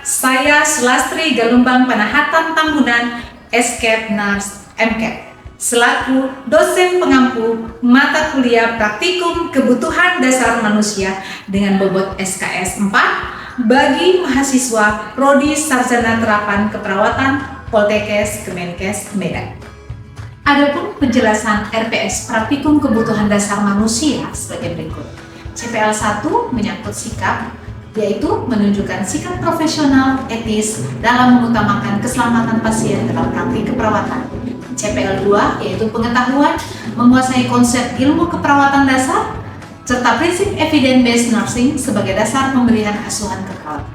Saya Sulastri Galumbang Panahatan Tambunan, Escape Nurse MCAT, selaku dosen pengampu mata kuliah Praktikum Kebutuhan Dasar Manusia dengan bobot SKS 4 bagi mahasiswa Prodi Sarjana Terapan Keperawatan Poltekkes Kemenkes Medan. Adapun penjelasan RPS Praktikum Kebutuhan Dasar Manusia sebagai berikut. CPL 1 menyangkut sikap, yaitu menunjukkan sikap profesional etis dalam mengutamakan keselamatan pasien dalam praktik keperawatan. CPL 2 yaitu pengetahuan, menguasai konsep ilmu keperawatan dasar, serta prinsip evidence-based nursing sebagai dasar pemberian asuhan keperawatan.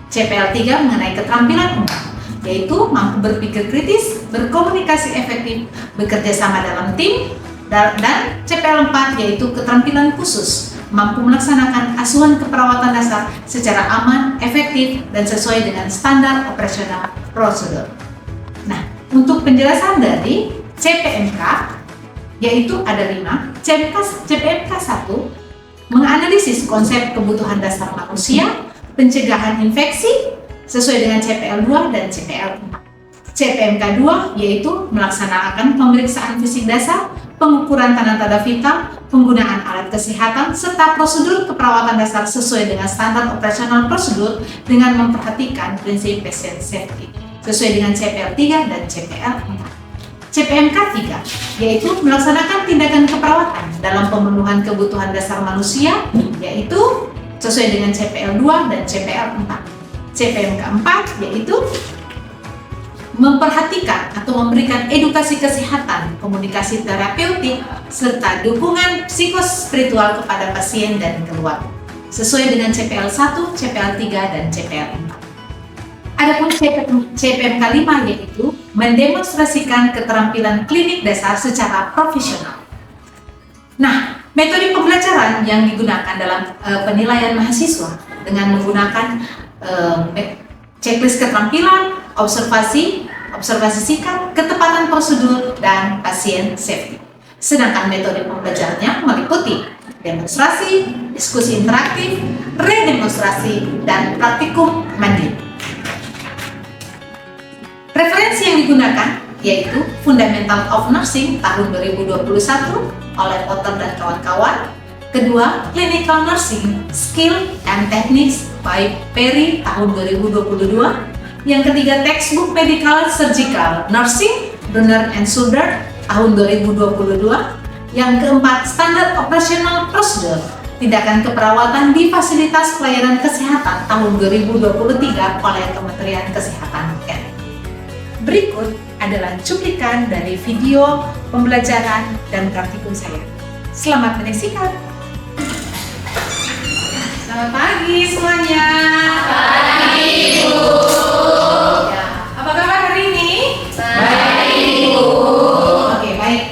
CPL 3 mengenai keterampilan umum, yaitu mampu berpikir kritis, berkomunikasi efektif, bekerja sama dalam tim, dan CPL 4 yaitu keterampilan khusus, mampu melaksanakan asuhan keperawatan dasar secara aman, efektif, dan sesuai dengan standar operasional prosedur. Nah, untuk penjelasan dari CPMK, yaitu ada 5. CPMK 1 menganalisis konsep kebutuhan dasar manusia, pencegahan infeksi sesuai dengan CPL 2 dan CPL 4. CPMK 2 yaitu melaksanakan pemeriksaan fisik dasar, pengukuran tanda-tanda vital, penggunaan alat kesehatan, serta prosedur keperawatan dasar sesuai dengan standar operasional prosedur dengan memperhatikan prinsip patient safety sesuai dengan CPL 3 dan CPL 4. CPMK 3 yaitu melaksanakan tindakan keperawatan dalam pemenuhan kebutuhan dasar manusia, yaitu sesuai dengan CPL 2 dan CPL 4. CPMK 4 yaitu memperhatikan atau memberikan edukasi kesehatan, komunikasi terapeutik, serta dukungan psikospiritual kepada pasien dan keluarga, sesuai dengan CPL 1, CPL 3, dan CPL 4. Adapun CPMK 5 yaitu mendemonstrasikan keterampilan klinik dasar secara profesional. Nah, metode pembelajaran yang digunakan dalam penilaian mahasiswa dengan menggunakan checklist keterampilan, observasi sikap, ketepatan prosedur, dan pasien safety. Sedangkan metode pembelajarannya meliputi demonstrasi, diskusi interaktif, redemonstrasi, dan praktikum mandiri. Referensi yang digunakan yaitu Fundamental of Nursing tahun 2021 oleh Potter dan kawan-kawan. Kedua, Clinical Nursing Skill and Techniques by Perry tahun 2022. Yang ketiga, Textbook Medical Surgical Nursing Brunner and Suder tahun 2022. Yang keempat, Standard Operational Procedure Tindakan Keperawatan di Fasilitas Pelayanan Kesehatan tahun 2023 oleh Kementerian Kesehatan RI. Berikut adalah cuplikan dari video pembelajaran dan praktikum saya. Selamat menyaksikan. Selamat pagi semuanya. Pagi, Bu. Ya, apa kabar hari ini? Baik, Bu. Oke, baik.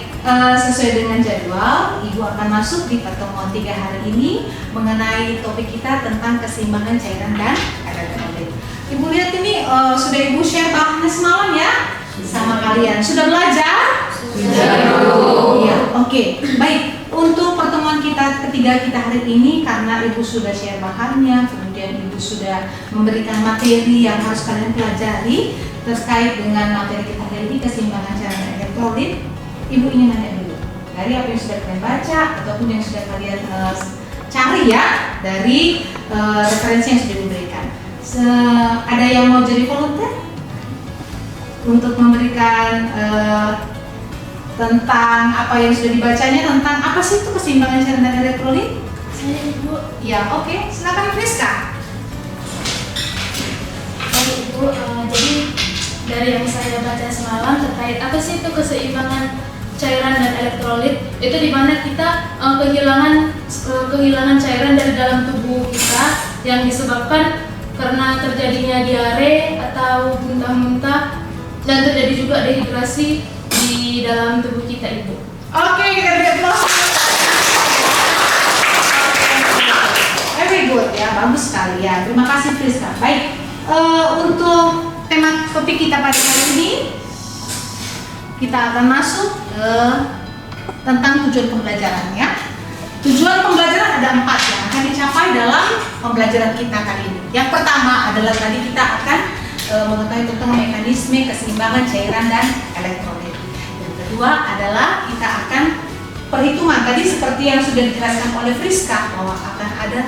Sesuai dengan jadwal, Ibu akan masuk di pertemuan 3 hari ini mengenai topik kita tentang keseimbangan cairan dan elektrolit. Ibu lihat ini sudah Ibu share bahannya semalam ya sama kalian. Sudah belajar? Sudah, Bu. Ya, oke. Baik. Untuk pertemuan kita ketiga kita hari ini, karena Ibu sudah share bahannya, kemudian Ibu sudah memberikan materi yang harus kalian pelajari terkait dengan materi kita hari ini, keseimbangan cairan dan elektrolit. Ibu ingin nanya dulu, dari apa yang sudah kalian baca ataupun yang sudah kalian cari ya dari referensi yang sudah diberikan. Ada yang mau jadi volunteer untuk memberikan tentang apa yang sudah dibacanya, tentang apa sih itu keseimbangan cairan dan elektrolit? Saya, Ibu. Ya, oke. Silakan Friska. Baik, Ibu. Jadi dari yang saya baca semalam terkait apa sih itu keseimbangan cairan dan elektrolit, itu di mana kita kehilangan cairan dari dalam tubuh kita yang disebabkan karena terjadinya diare atau muntah-muntah, dan terjadi juga dehidrasi di dalam tubuh kita, Ibu. Oke, kita beri aplaus. Very good ya, bagus sekali ya. Terima kasih Friska. Baik, untuk tema topik kita pada hari ini, kita akan masuk ke tentang tujuan pembelajarannya. Tujuan pembelajaran ada 4 yang akan dicapai dalam pembelajaran kita kali ini. Yang pertama adalah tadi kita akan mengetahui tentang mekanisme keseimbangan cairan dan elektrolit. Yang kedua adalah kita akan perhitungan tadi seperti yang sudah dijelaskan oleh Friska bahwa akan ada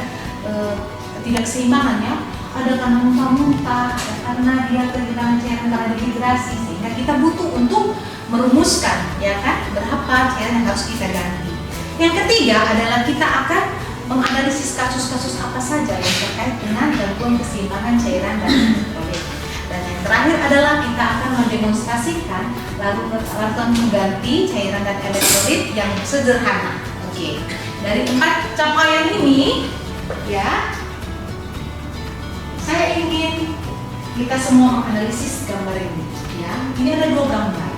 ketidakseimbangannya, ada karena muntah-muntah, ada karena dia kehilangan cairan karena dehidrasi, sehingga kita butuh untuk merumuskan ya kan berapa cairan yang harus kita ganti. Yang ketiga adalah kita akan menganalisis kasus-kasus apa saja yang terkait dengan gangguan keseimbangan cairan dan elektrolit. Dan yang terakhir adalah kita akan mendemonstrasikan larutan pengganti cairan dan elektrolit yang sederhana. Oke. Dari 4 capaian ini ya, saya ingin kita semua menganalisis gambar ini ya. Ini ada 2 gambar.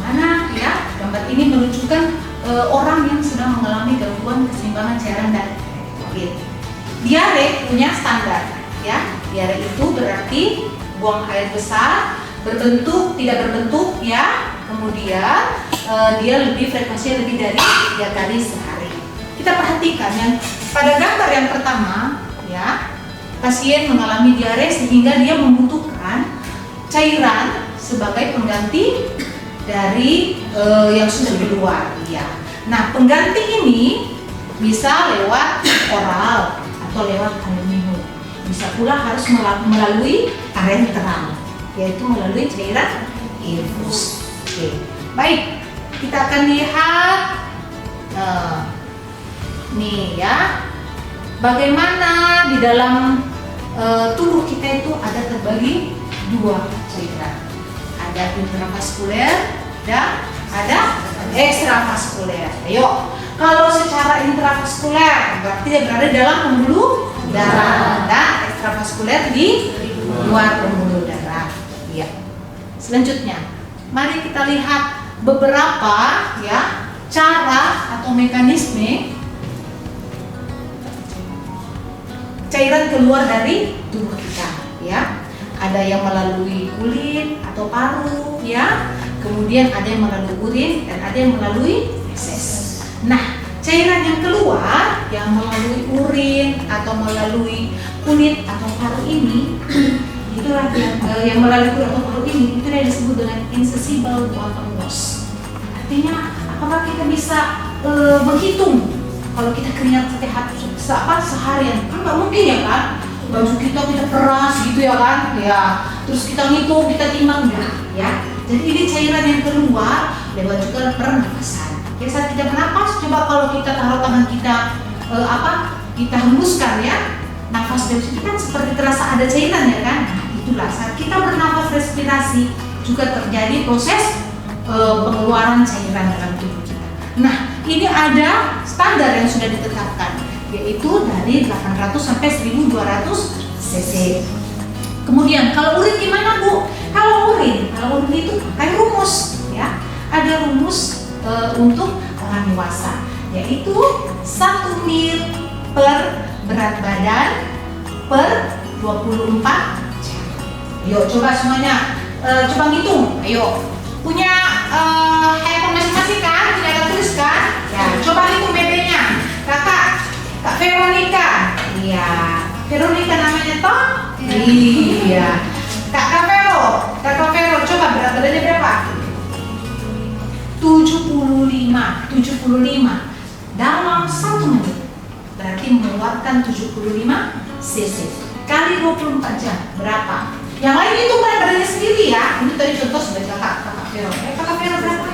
Mana ya gambar ini menunjukkan orang yang sedang mengalami gangguan keseimbangan cairan dan elektrolit. Diare punya standar ya. Diare itu berarti buang air besar, berbentuk, tidak berbentuk ya. Kemudian dia frekuensinya lebih dari 3 kali sehari. Kita perhatikan yang pada gambar yang pertama ya, pasien mengalami diare sehingga dia membutuhkan cairan sebagai pengganti dari yang sudah di luar ya. Nah, pengganti ini bisa lewat oral atau lewat air minum. Bisa pula harus melalui parenteral, yaitu melalui cairan infus. Oke. Baik, kita akan lihat nih ya, bagaimana di dalam tubuh kita itu ada terbagi 2 cairan. Ada intravaskuler dan ada ekstravaskuler. Ayo, kalau secara intravaskuler berarti dia berada dalam pembuluh darah dan ekstravaskuler di luar pembuluh darah. Ya. Selanjutnya, mari kita lihat beberapa ya cara atau mekanisme cairan keluar dari tubuh kita ya. Ada yang melalui kulit atau paru ya, kemudian ada yang melalui urin dan ada yang melalui feses. Nah, cairan yang keluar yang melalui urin atau melalui kulit atau paru ini itulah yang melalui kulit atau paru ini itu yang disebut dengan insoluble water loss. Artinya apakah kita bisa menghitung kalau kita keringat seharian? Kan nggak mungkin ya kan, baju kita peras gitu ya kan ya, terus kita ngitung, kita timbang enggak ya. Jadi ini cairan yang keluar lewat juga pernapasan ya. Saat kita bernapas, coba kalau kita taruh tangan kita kita hembuskan ya, nafas dari situ kan seperti terasa ada cairan ya kan. Nah, itulah saat kita bernafas respirasi juga terjadi proses pengeluaran cairan dalam tubuh kita. Nah, ini ada standar yang sudah ditetapkan, yaitu dari 800 sampai 1200 cc. Kemudian kalau urin gimana Bu? Kalau urin itu pakai rumus ya. Ada rumus untuk orang dewasa, yaitu 1 ml per berat badan per 24 jam. Ayo coba semuanya, coba ngitung. Ayo, punya handphone masing-masing kan? Tidak ada tulis kan? Ya, coba hitung BB-nya. Kak Veronica. Iya, Veronica namanya toh? Iya. Kak Vero, coba berat badannya berapa? 75 dalam 1 menit. Berarti mengeluarkan 75 cc kali 24 jam berapa? Yang lain itu berat badannya sendiri ya. Ini tadi contoh sebagai kakak Vero. Kakak Vero berapa?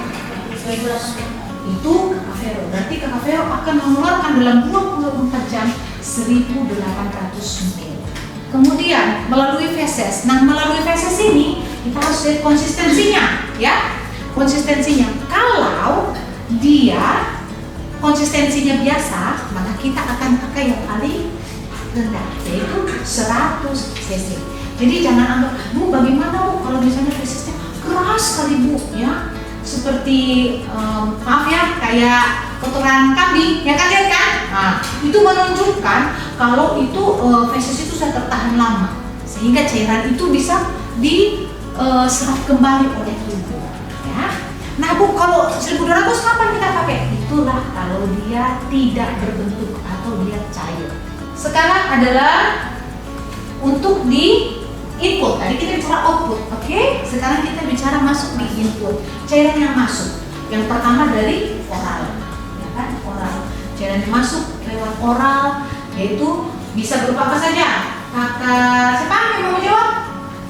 Itu kakak Vero. Berarti kakak Vero akan mengeluarkan dalam 24 jam 1800 ml. Kemudian melalui feses. Nah, melalui feses ini kita harus lihat konsistensinya ya. Konsistensinya, kalau dia konsistensinya biasa, maka kita akan pakai yang paling rendah, yaitu 100 cc. Jadi jangan anggap, Bu, bagaimana Bu kalau misalnya fesesnya keras sekali Bu ya, seperti maaf ya, kayak kotoran kambing ya kan, lihat kan? Nah, itu menunjukkan kalau itu feses itu sudah tertahan lama, sehingga cairan itu bisa diserap kembali oleh tubuh ya. Nah Bu, kalau 1200 kapan kita pakai? Itulah kalau dia tidak berbentuk atau dia cair. Sekarang adalah untuk di input. Tadi kita bicara output, oke? Sekarang kita bicara masuk di input. Cairan yang masuk. Yang pertama dari oral, ya kan? Oral. Cairan yang masuk lewat oral, yaitu bisa berupa apa saja? Kakak, siapa yang mau jawab?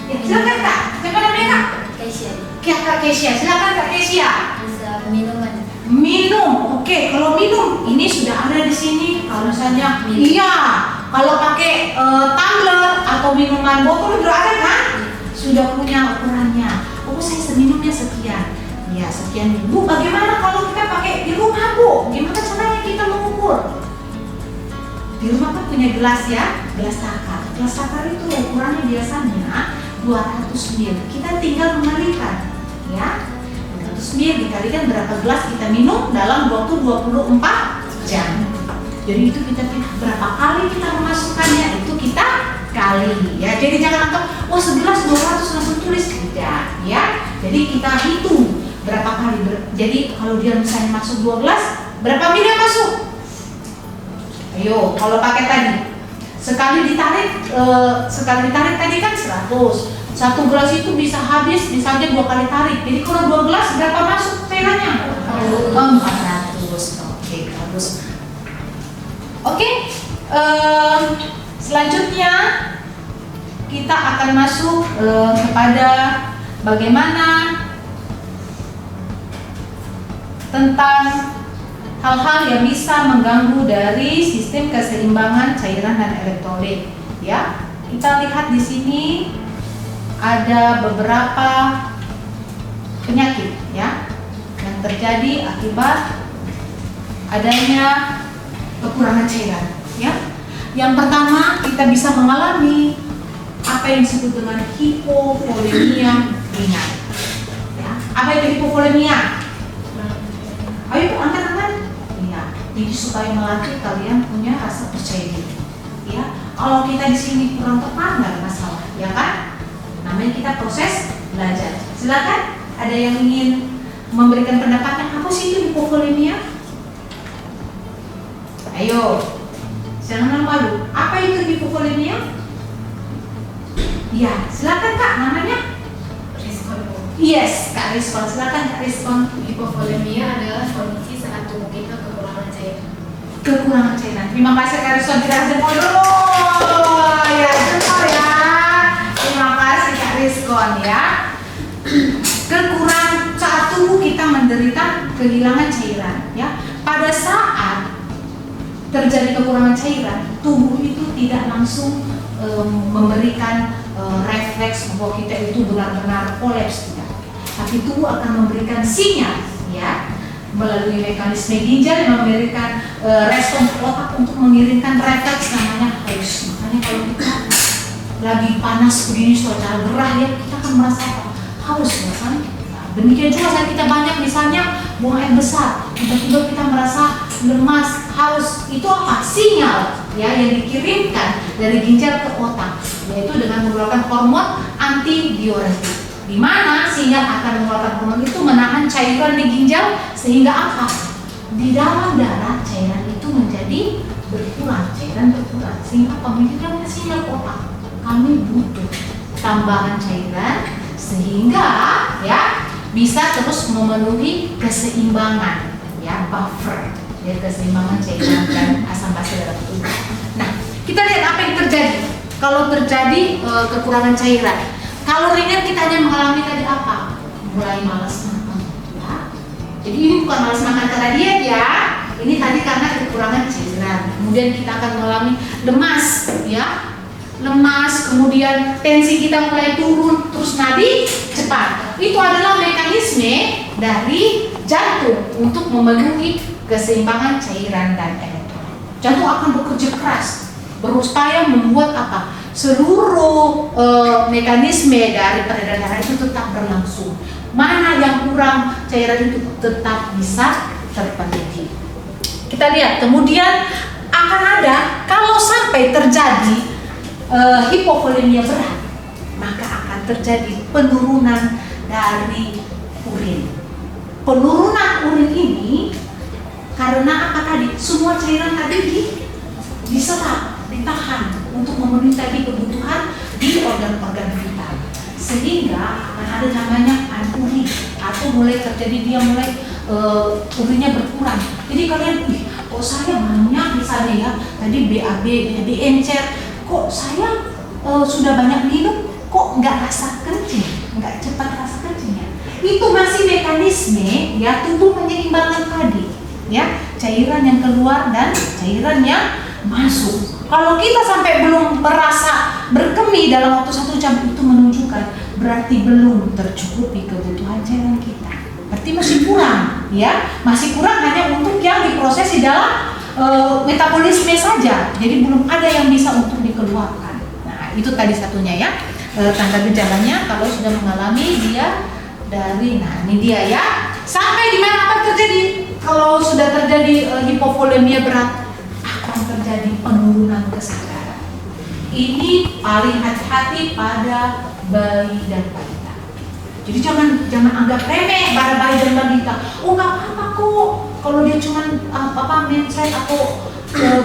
Ya, silakan Kak. Siapa namanya Kak? Keisha. Kak Kesia. Silakan Kak Kesia. Bisa minuman. Minum, oke. Kalau minum, ini sudah ada di sini. Kalau misalnya, Minum. iya. Kalau pakai tumbler atau minuman botol udah ada kan? Sudah punya ukurannya. Oh, saya minumnya sekian. Ya, sekian. Bu, bagaimana kalau kita pakai di rumah Bu? Gimana caranya kita mengukur? Di rumah kan punya gelas ya, gelas takar. Gelas takar itu ukurannya biasanya 200 ml. Kita tinggal mengalikan, ya. 200 ml dikalikan berapa gelas kita minum dalam waktu 24 jam. Jadi itu kita berapa kali kita memasukkannya, itu kita kali, ya. Jadi jangan anggap, wah segelas 200 langsung tulis, tidak, ya. Jadi kita hitung berapa kali. Jadi kalau dia misalnya masuk 2 gelas, berapa ml yang masuk? Ayo, kalau pakai tadi sekali ditarik tadi kan 100. Satu gelas itu bisa habis, bisa aja 2 kali tarik. Jadi kalau 2 gelas berapa masuk cairannya? 400. Oke, bagus. Oke, selanjutnya kita akan masuk kepada bagaimana tentang hal-hal yang bisa mengganggu dari sistem keseimbangan cairan dan elektrolit. Ya, kita lihat di sini ada beberapa penyakit ya yang terjadi akibat adanya kekurangan cairan. Ya, yang pertama kita bisa mengalami apa yang disebut dengan hipovolemia ringan. Ya, apa itu hipovolemia? Ayo angkat tangan. Jadi supaya melatih kalian punya rasa percaya diri, ya. Kalau kita di sini kurang tepat nggak masalah, ya kan? Namanya kita proses belajar. Silakan, ada yang ingin memberikan pendapatnya, apa sih itu hipovolemia? Ayo, jangan malu. Apa itu hipovolemia? Ya, silakan Kak, namanya? Respon. Yes, Kak Rizwan. Silakan Kak Rizwan. Hipovolemia adalah kondisi saat tubuh kita kekurangan cairan. Kekurangan cairan. Terima kasih Kak Rizwan. Kita jempol dulu. Ya, jempol ya. Terima kasih Kak Rizwan ya. Kekurangan saat tubuh kita menderita kehilangan cairan ya. Pada saat terjadi kekurangan cairan, tubuh itu tidak langsung memberikan refleks bahwa kita itu benar-benar kolaps, tidak. Tapi tubuh akan memberikan sinyal ya melalui mekanisme ginjal yang memberikan respon otak untuk mengirimkan refleks namanya haus. Makanya kalau kita lagi panas begini suara gerah ya, kita akan merasa haus ya kan. Nah, demikian juga saat kita banyak misalnya buang air besar, tiba-tiba kita merasa lemas, haus. Itu apa? Sinyal ya yang dikirimkan dari ginjal ke otak, yaitu dengan mengeluarkan hormon antidiuretik, di mana sinyal akan mengeluarkan hormon itu menahan cairan di ginjal sehingga apa? Di dalam darah cairan itu menjadi berkurang, cairan berkurang sehingga mengirimkan sinyal ke otak, kami butuh tambahan cairan sehingga ya bisa terus memenuhi keseimbangan ya, buffer ya, keseimbangan cairan dan asam basa dalam tubuh. Nah, kita lihat apa yang terjadi kalau terjadi kekurangan cairan. Kalau ringan kita hanya mengalami tadi apa? Mulai malas makan ya. Jadi ini bukan malas makan karena diet ya. Ini tadi karena kekurangan cairan. Kemudian kita akan mengalami lemas ya. Lemas, kemudian tensi kita mulai turun, terus nadi cepat. Itu adalah mekanisme dari jantung untuk memenuhi keseimbangan cairan dan elektron. Jantung akan bekerja keras, berupaya membuat apa? Seluruh mekanisme dari peredaran darah itu tetap berlangsung. Mana yang kurang, cairan itu tetap bisa terpenuhi. Kita lihat, kemudian akan ada kalau sampai terjadi hipovolemia berat, maka akan terjadi penurunan dari urin. penurunan urin ini karena apa tadi? Semua cairan tadi diserap, ditahan untuk memenuhi tadi kebutuhan di organ-organ vital, sehingga akan ada namanya anuria atau mulai terjadi dia mulai urinnya berkurang. Jadi kalian, kok saya banyak misalnya ya tadi BAB encer, kok saya sudah banyak minum kok nggak rasa kencing, nggak cepat rasa kencingnya. Itu masih mekanisme ya tubuh menyeimbangkan tadi ya cairan yang keluar dan cairan yang masuk. Kalau kita sampai belum merasa berkemih dalam waktu 1 jam, itu menunjukkan berarti belum tercukupi kebutuhan cairan kita. Berarti masih kurang ya, masih kurang hanya untuk yang diproses di dalam metabolisme saja. Jadi belum ada yang bisa untuk dikeluarkan. Nah itu tadi satunya ya, tanda gejalanya kalau sudah mengalami dia dari, nah ini dia ya. Sampai di mana apa terjadi? Kalau sudah terjadi hipovolemia berat, akan terjadi penurunan kesadaran. Ini paling hati-hati pada bayi dan balita. Jadi jangan anggap remeh pada bayi dan balita. Oh nggak apa-apa kok, kalau dia cuma mencret atau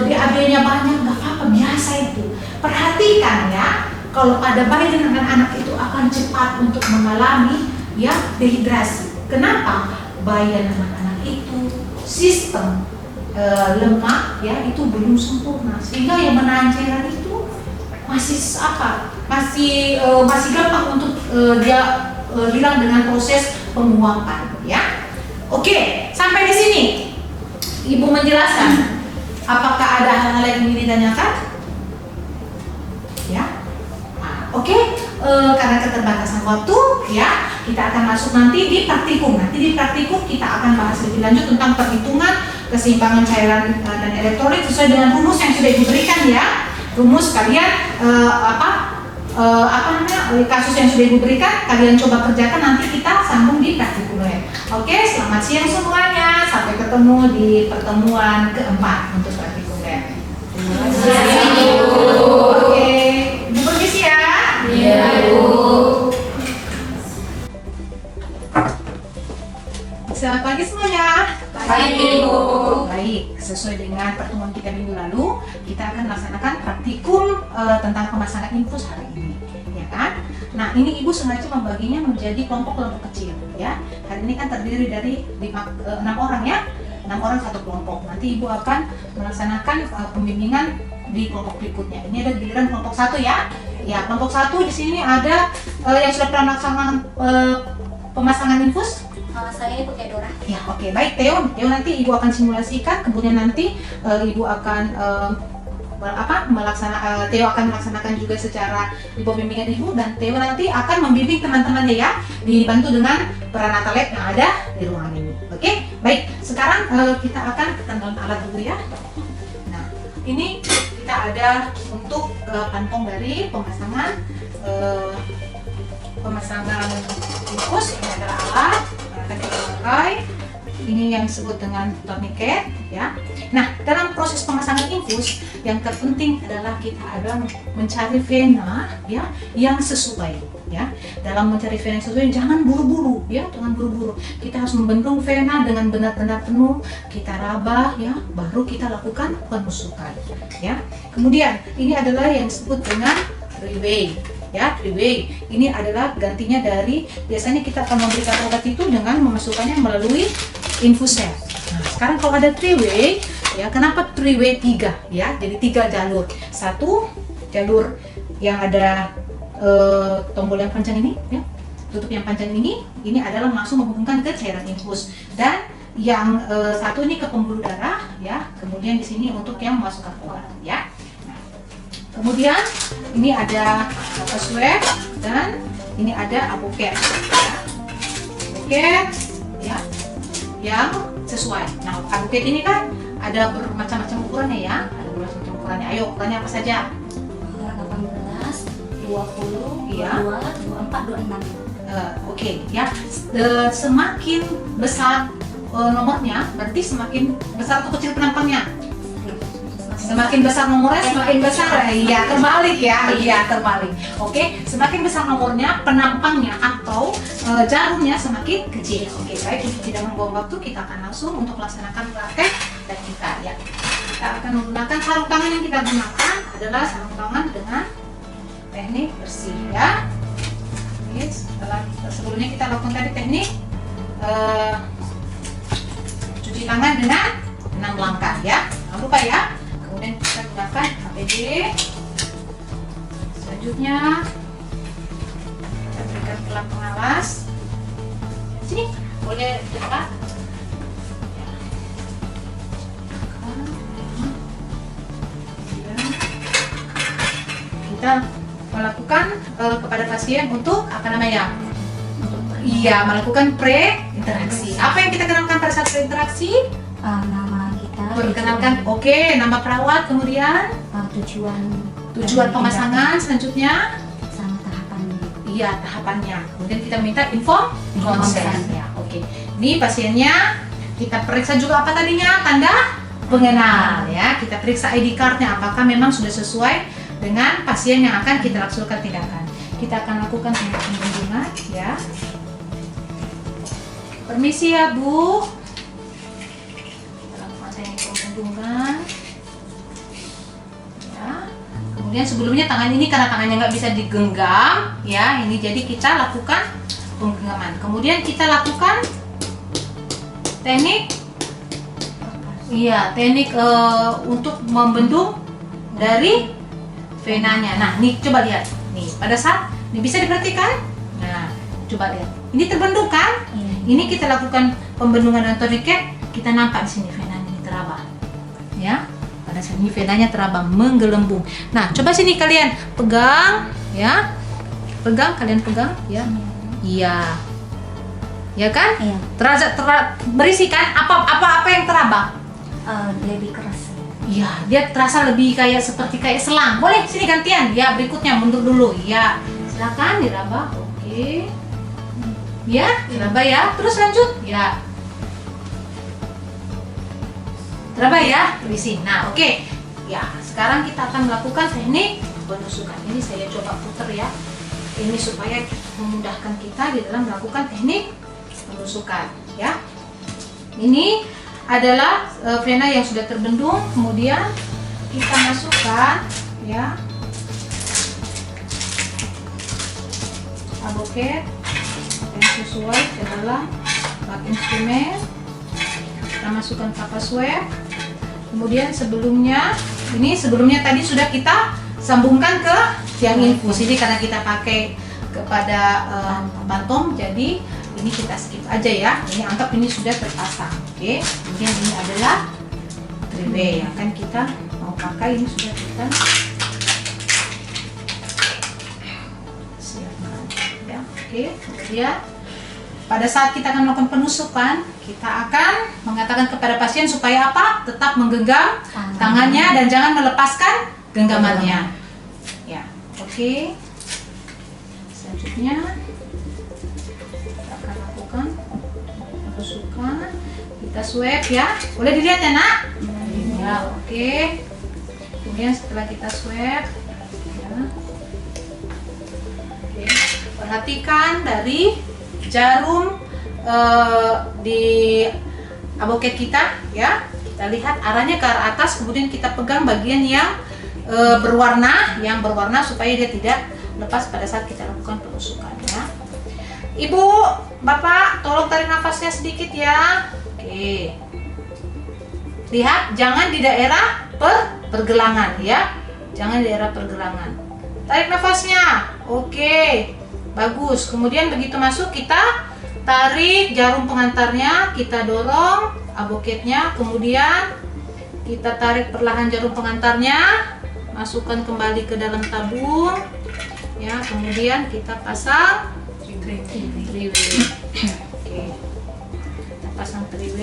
BAB-nya banyak, nggak apa-apa, biasa itu. Perhatikan ya, kalau pada bayi dan anak-anak itu akan cepat untuk mengalami ya dehidrasi. Kenapa? Bayi dan anak-anak itu sistem lemak ya itu belum sempurna, sehingga yang menahan cairan itu masih gampang untuk dia hilang dengan proses penguapan ya. Oke, sampai di sini Ibu menjelaskan. Apakah ada hal-hal yang ingin ditanyakan? Ya. Oke, karena keterbatasan waktu ya, kita akan masuk nanti di praktikum. Nanti di praktikum kita akan bahas lebih lanjut tentang perhitungan keseimbangan cairan dan elektrolit sesuai dengan rumus yang sudah diberikan ya. Rumus kalian kasus yang sudah diberikan kalian coba kerjakan, nanti kita sambung di praktikum. Oke, selamat siang semuanya. Sampai ketemu di pertemuan keempat untuk praktikum. Terima kasih. Oke, Ibu permisi ya. Iya, Bu. Selamat pagi semuanya. Pagi, Bu. Baik, sesuai dengan pertemuan kita minggu lalu, kita akan melaksanakan praktikum tentang pemasangan infus hari ini, ya kan? Nah, ini Ibu sengaja membaginya menjadi kelompok-kelompok kecil, ya. Hari ini kan terdiri dari 6 orang ya, 6 orang satu kelompok. Nanti Ibu akan melaksanakan pembimbingan di kelompok berikutnya. Ini ada giliran kelompok 1 ya. Ya, kelompok 1 di sini ada yang sudah pernah melaksanakan pemasangan infus. Saya Ibu Kedora. Ya, oke. Baik, Theo nanti Ibu akan simulasikan, kemudian nanti Ibu akan Theo akan melaksanakan juga secara di bawah bimbingan Ibu, dan Theo nanti akan membimbing teman-temannya ya, dibantu dengan peranata lab yang ada di ruangan ini. Oke, baik. Sekarang kita akan ketentuan alat dulu ya. Nah, ini kita ada untuk kantong dari pemasangan infus. Ini adalah alat yang akan kita pakai. Ini yang disebut dengan tourniquet ya. Nah, dalam proses pemasangan infus yang terpenting adalah kita ada mencari vena ya yang sesuai ya. Dalam mencari vena yang sesuai jangan buru-buru ya, jangan buru-buru. Kita harus membendung vena dengan benar-benar penuh, kita raba ya, baru kita lakukan penusukan ya. Kemudian ini adalah yang disebut dengan three-way ya. Three-way ini adalah gantinya dari, biasanya kita akan memberikan obat itu dengan memasukkannya melalui infuser. Nah, sekarang kalau ada three-way ya, kenapa three-way 3 ya? Jadi 3 jalur. Satu jalur yang ada tombol yang panjang ini ya, tutup yang panjang ini adalah langsung menghubungkan ke cairan infus, dan yang satu ini ke pembuluh darah ya. Kemudian di sini untuk yang memasukkan obat ya. Nah, kemudian ini ada swab dan ini ada apoket ya. Apoket ya yang sesuai. Nah, apoket ini kan ada bermacam-macam ukurannya ya. Ada bermacam-macam ukurannya. Ayo, ukurannya apa saja? 18, 20, Iya. 22, 24, 26. Oke ya. Semakin besar nomornya, berarti semakin besar atau kecil penampangnya? Semakin besar nomornya semakin besar. Iya, terbalik ya. Iya, terbalik. Oke, semakin besar nomornya, penampangnya atau jarumnya semakin kecil. Oke, baik, untuk tidak membuang waktu, kita akan langsung untuk melaksanakan praktek dan kita ya. Kita akan menggunakan sarung tangan. Yang kita gunakan adalah sarung tangan dengan teknik bersih ya. Oke, sebelumnya kita lakukan tadi teknik cuci tangan dengan 6 langkah ya. Jangan lupa ya. Kemudian kita gunakan APD. Selanjutnya kita berikan gelang pengawas. Sini boleh dekat. Kita melakukan kepada pasien untuk apa namanya? Iya, melakukan pre-interaksi. Apa yang kita kenalkan pada saat pre-interaksi? Nama kita, Perkenalkan, oke, nama perawat, kemudian tujuan pemasangan, selanjutnya sama tahapan. iya tahapannya. Kemudian kita minta info konsen ya. Oke. Ini pasiennya kita periksa juga apa tadinya? Tanda pengenal ya. Kita periksa ID card-nya apakah memang sudah sesuai dengan pasien yang akan kita laksanakan tindakan. Kita akan lakukan tindakan pembendungan ya. Permisi ya Bu. Pembendungan ya. Kemudian sebelumnya tangan ini karena tangannya nggak bisa digenggam ya, ini jadi kita lakukan penggenggaman. Kemudian kita lakukan teknik untuk membendung dari venanya. Nah, nih coba lihat. Nih, pada saat ini bisa diperhatikan. Nah, coba lihat. Ini terbendung kan? Ini kita lakukan pembendungan dengan tourniquet, kita nampak di sini venanya ini teraba. Ya. Pada saat ini venanya teraba menggelembung. Nah, coba sini kalian pegang ya. Pegang, kalian pegang ya. Iya. Ya kan? Iya. Berisi kan? Apa yang teraba? Lebih keras. Iya, dia terasa lebih seperti selang. Boleh sini gantian. Ya, berikutnya mundur dulu. Ya. Silakan diraba. Oke. Ya, diraba ya. Terus lanjut. Ya. Teraba ya, berisi. Nah, oke. Ya, sekarang kita akan melakukan teknik penusukan. Ini saya coba putar ya. Ini supaya memudahkan kita di dalam melakukan teknik penusukan ya. Ini adalah vena yang sudah terbendung, kemudian kita masukkan ya aboket yang sesuai ke dalam bak instrumen. Kita masukkan kapas swab. Kemudian sebelumnya tadi sudah kita sambungkan ke tiang infus. Ini karena kita pakai kepada pantom, jadi ini kita skip aja ya. Ini anggap ini sudah terpasang. Oke. Kemudian ini adalah 3W yang kan kita mau pakai, ini sudah kita siapkan ya. Oke. Kemudian pada saat kita akan melakukan penusukan, kita akan mengatakan kepada pasien supaya apa? Tetap menggenggam tangannya dan jangan melepaskan genggamannya. Ya. Oke. Selanjutnya kita akan lakukan penusukan. Kita swab ya. Boleh dilihat ya, Nak? Ya, oke. Kemudian setelah kita swab ya. Oke. Perhatikan dari jarum di aboket kita ya. Kita lihat arahnya ke arah atas, kemudian kita pegang bagian yang berwarna supaya dia tidak lepas pada saat kita lakukan penusukan ya. Ibu, Bapak, tolong tarik nafasnya sedikit ya. Oke. Lihat, jangan di daerah pergelangan ya. Jangan di daerah pergelangan. Tarik nafasnya. Oke. Bagus. Kemudian begitu masuk kita tarik jarum pengantarnya, kita dorong aboketnya, kemudian kita tarik perlahan jarum pengantarnya, masukkan kembali ke dalam tabung. Ya, kemudian kita pasang 3W. Oke. Kita pasang 3W.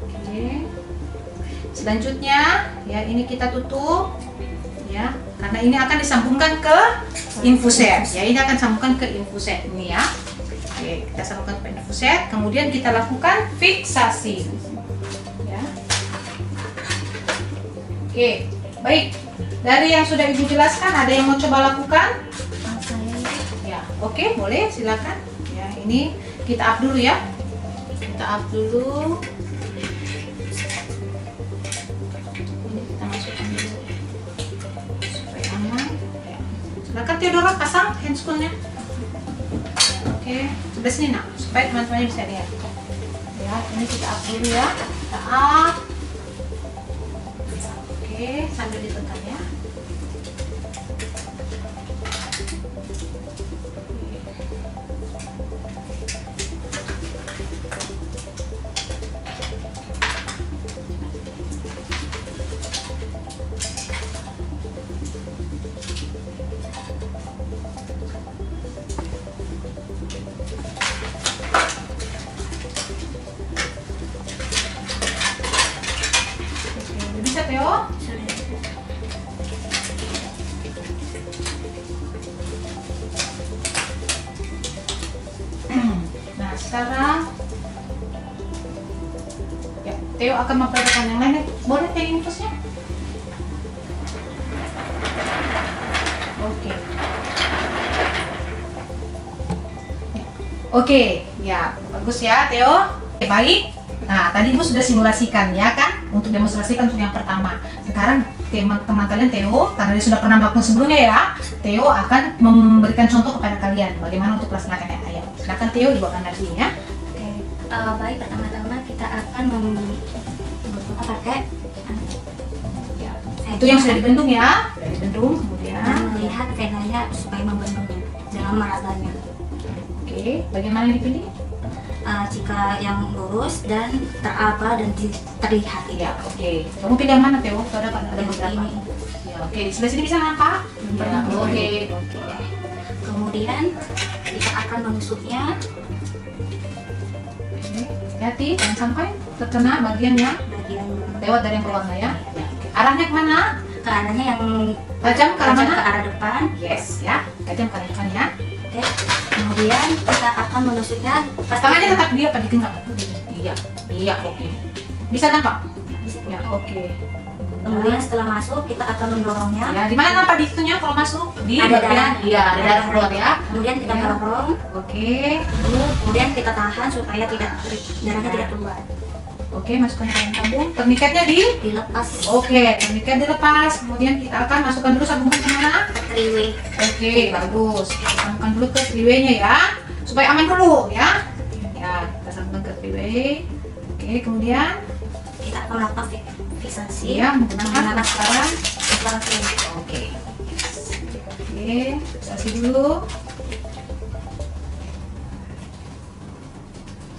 Oke. Selanjutnya, ya ini kita tutup. Ya, karena ini akan disambungkan ke infuset. Ya, ini akan sambungkan ke infuset ini ya. Oke, kita sambungkan ke infuset. Kemudian kita lakukan fiksasi. Ya. Oke, baik. Dari yang sudah Ibu jelaskan, ada yang mau coba lakukan? Saya Ya, oke, boleh, silakan. Ya, ini kita up dulu ya. Kita up dulu. Ini kita masukkan dulu supaya aman. Ya. Silakan Theodora pasang handscoon-nya. Oke, sebelah sini nak, supaya teman-temannya bisa lihat. Ya, ini kita up dulu ya. Kita up. Oke, sambil ditekan ya. Oke, bisa Theo? Nah, sekarang ya, Theo akan memperhatikan yang lain. Boleh Theo infusnya? Oke. Oke, ya bagus ya Theo. Oke, baik. Nah, tadi Ibu sudah simulasikan ya kan? Untuk demonstrasikan untuk yang pertama. Sekarang teman-teman kalian Theo, karena dia sudah pernah melakukan sebelumnya ya, Theo akan memberikan contoh kepada kalian bagaimana untuk melaksanakannya. Ayo, silakan Theo dibawakan dari sini ya. Oke, baik, pertama-tama kita akan pakai Ya, itu yang sudah dibendung ya, sudah dibendung, kemudian melihat penanya supaya membendungnya dengan merabanya. oke, bagaimana dipilih? Jika yang lurus dan teraba dan terlihat Ya, oke. Kamu pilih yang mana Theo? Tuh ada beberapa. ini. Ya, oke. Di sebelah sini bisa nampak? Ya, oke. Kemudian kita akan menusuknya Oke. Hati, jangan sampai terkena bagian yang bagian lewat dari yang berwarna ya. Arahnya kemana? ke arahnya yang Tajam ke arah tajam mana? ke arah depan. Yes, ya. Tajam ke arah depan ya. Oke. Kemudian kita akan menusuknya Tangannya tetap dia apa digenggam? Iya, iya, oke. Bisa nampak? Bisa. Ya, oke. Kemudian setelah masuk kita akan mendorongnya. Ya, di mana nampak di itunya kalau masuk? Di Ada bagian, darah. iya, ada darah keluar ya. Kemudian kita Ya. dorong. Oke. Kemudian kita tahan supaya darahnya tidak keluar. Oke, masukkan ke dalam tabung. Turniketnya Dilepas Oke, turniket dilepas. Kemudian kita akan masukkan dulu sambungan kemana? ke triway. Oke, bagus. Kita sambungkan dulu ke triway-nya ya, supaya aman dulu ya. Ya, kita sambungkan ke triway. Oke, kemudian Kita akan melakukan fiksasi. ya menggunakan sekarang. Langsung. Oke. Oke, fiksasi dulu.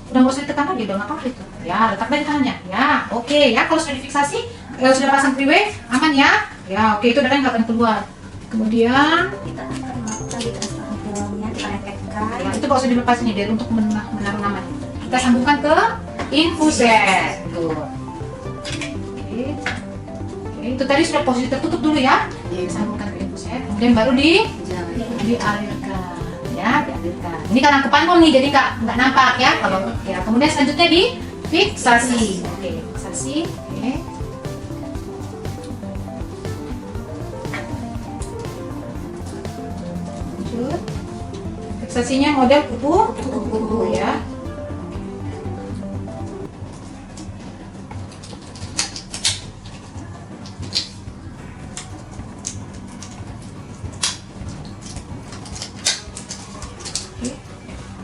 Udah nggak usah ditekan lagi, udah nggak apa-apa itu. Ya, letak lagi tangannya. Ya, oke ya. Kalau sudah difiksasi, sudah pasang triway, aman ya. Ya, oke itu darahnya nggak akan keluar. Kemudian Kita akan melakukan di transfer filmnya, kita lempetkan. ya, itu nggak usah dilepas ini dari untuk menaruh nama. Kita sambungkan ke infuser. Tuh. Oke. Oke, itu tadi sudah posisi tertutup dulu ya. Disambungkan ke infuser. Kemudian baru dialirkan. Ya, dialirkan. Ini karena kepantul nih, jadi nggak nampak ya. Kalau ya, kemudian selanjutnya di fiksasi. Oke, fiksasi. Oke. Lanjut. Fiksasinya model kupu ya. Oke,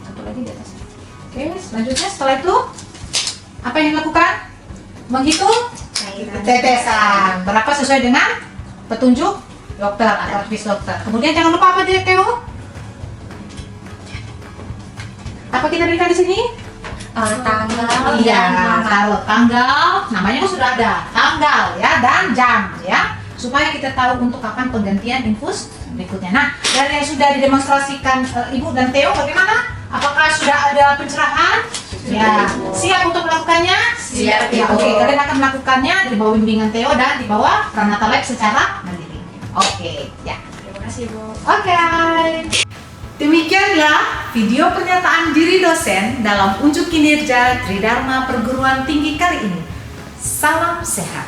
satu lagi di atas. Oke, selanjutnya setelah itu apa yang dilakukan? Menghitung tetesan berapa sesuai dengan petunjuk dokter atau advis dokter. Kemudian jangan lupa apa dia Theo? Apa kita berikan di sini? Tanggal Iya, dan nama. kalau tanggal namanya kan sudah ada tanggal ya dan jam ya supaya kita tahu untuk kapan penggantian infus berikutnya. Nah, dari yang sudah didemonstrasikan Ibu dan Theo bagaimana? Apakah sudah ada pencerahan? Ya, siap untuk melakukannya? Siap, Ya, Ibu. oke. Kalian akan melakukannya di bawah bimbingan Theo dan di bawah Pranata Lab secara mandiri. Oke, ya. Terima kasih, Bu. Oke. Demikianlah video pernyataan diri dosen dalam unjuk kinerja Tridharma Perguruan Tinggi kali ini. Salam sehat.